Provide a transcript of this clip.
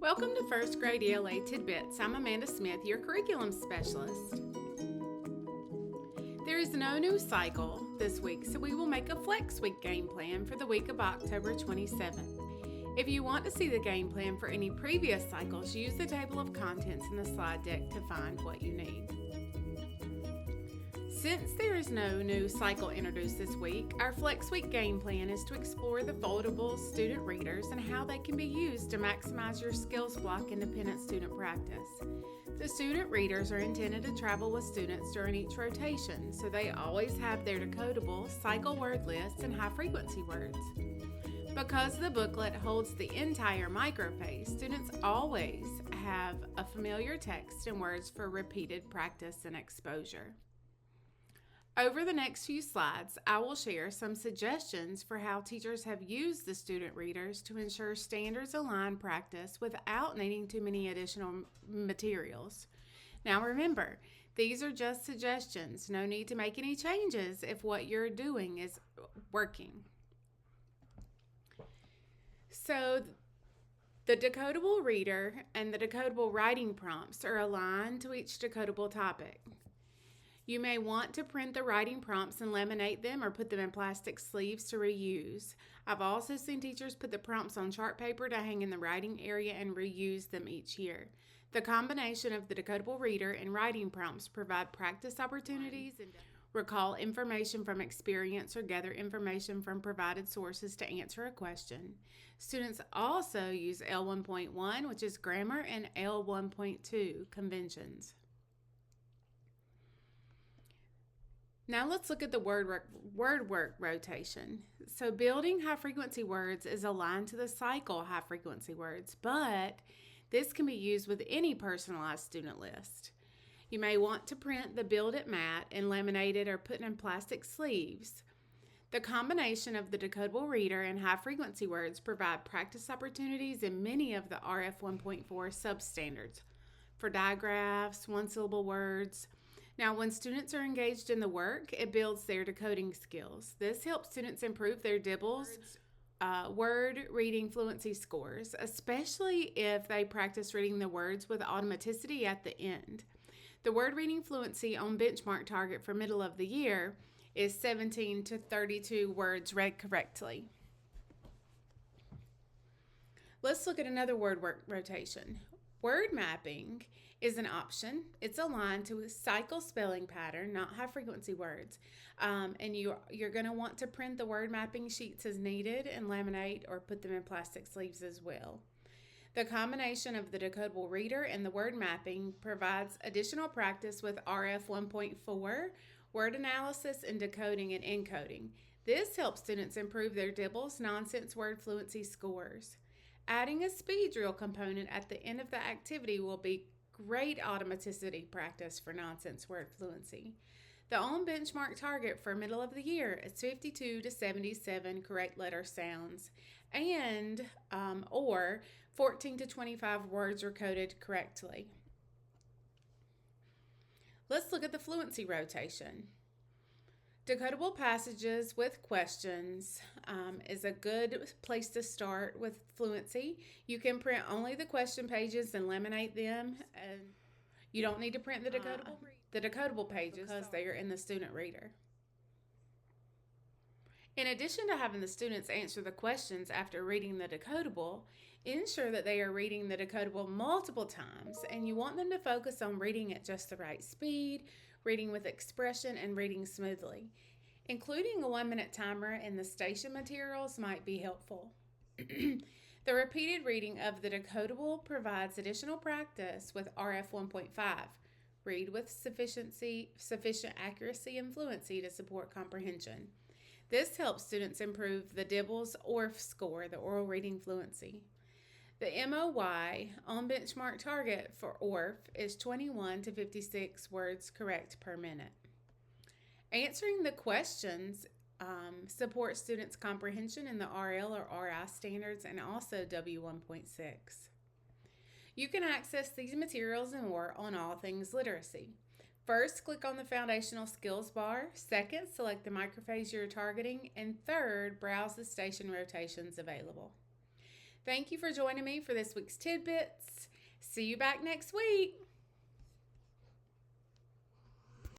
Welcome to First Grade ELA Tidbits. I'm Amanda Smith, your curriculum specialist. There is no new cycle this week, so we will make a Flex Week game plan for the week of October 27th. If you want to see the game plan for any previous cycles, use the table of contents in the slide deck to find what you need. Since there is no new cycle introduced this week, our Flex Week game plan is to explore the foldable student readers and how they can be used to maximize your skills block independent student practice. The student readers are intended to travel with students during each rotation, so they always have their decodable cycle word lists and high frequency words. Because the booklet holds the entire microphase, students always have a familiar text and words for repeated practice and exposure. Over the next few slides, I will share some suggestions for how teachers have used the student readers to ensure standards-aligned practice without needing too many additional materials. Now remember, these are just suggestions. No need to make any changes if what you're doing is working. So the decodable reader and the decodable writing prompts are aligned to each decodable topic. You may want to print the writing prompts and laminate them or put them in plastic sleeves to reuse. I've also seen teachers put the prompts on chart paper to hang in the writing area and reuse them each year. The combination of the decodable reader and writing prompts provide practice opportunities and recall information from experience or gather information from provided sources to answer a question. Students also use L1.1, which is grammar, and L1.2, conventions. Now let's look at the word work rotation. So building high frequency words is aligned to the cycle high frequency words, but this can be used with any personalized student list. You may want to print the Build It mat and laminate it or put it in plastic sleeves. The combination of the decodable reader and high frequency words provide practice opportunities in many of the RF 1.4 substandards for digraphs, one-syllable words. Now, when students are engaged in the work, it builds their decoding skills. This helps students improve their DIBELS word reading fluency scores, especially if they practice reading the words with automaticity at the end. The word reading fluency on benchmark target for middle of the year is 17 to 32 words read correctly. Let's look at another word work rotation. Word mapping is an option. It's aligned to a cycle spelling pattern, not high frequency words. And you're going to want to print the word mapping sheets as needed and laminate or put them in plastic sleeves as well. The combination of the decodable reader and the word mapping provides additional practice with RF 1.4, word analysis and decoding and encoding. This helps students improve their DIBELS nonsense word fluency scores. Adding a speed drill component at the end of the activity will be great automaticity practice for nonsense word fluency. The on benchmark target for middle of the year is 52 to 77 correct letter sounds and or 14 to 25 words are coded correctly. Let's look at the fluency rotation. Decodable passages with questions is a good place to start with fluency. You can print only the question pages and laminate them. And you don't need to print the decodable pages because they are in the student reader. In addition to having the students answer the questions after reading the decodable, ensure that they are reading the decodable multiple times, and you want them to focus on reading at just the right speed, reading with expression, and reading smoothly. Including a 1-minute timer in the station materials might be helpful. The repeated reading of the decodable provides additional practice with RF 1.5. Read with sufficient accuracy and fluency to support comprehension. This helps students improve the DIBELS ORF score, the oral reading fluency. The MOY on benchmark target for ORF is 21 to 56 words correct per minute. Answering the questions supports students' comprehension in the RL or RI standards and also W1.6. You can access these materials and more on All Things Literacy. First, click on the Foundational Skills bar. Second, select the microphase you're targeting. And third, browse the station rotations available. Thank you for joining me for this week's Tidbits. See you back next week.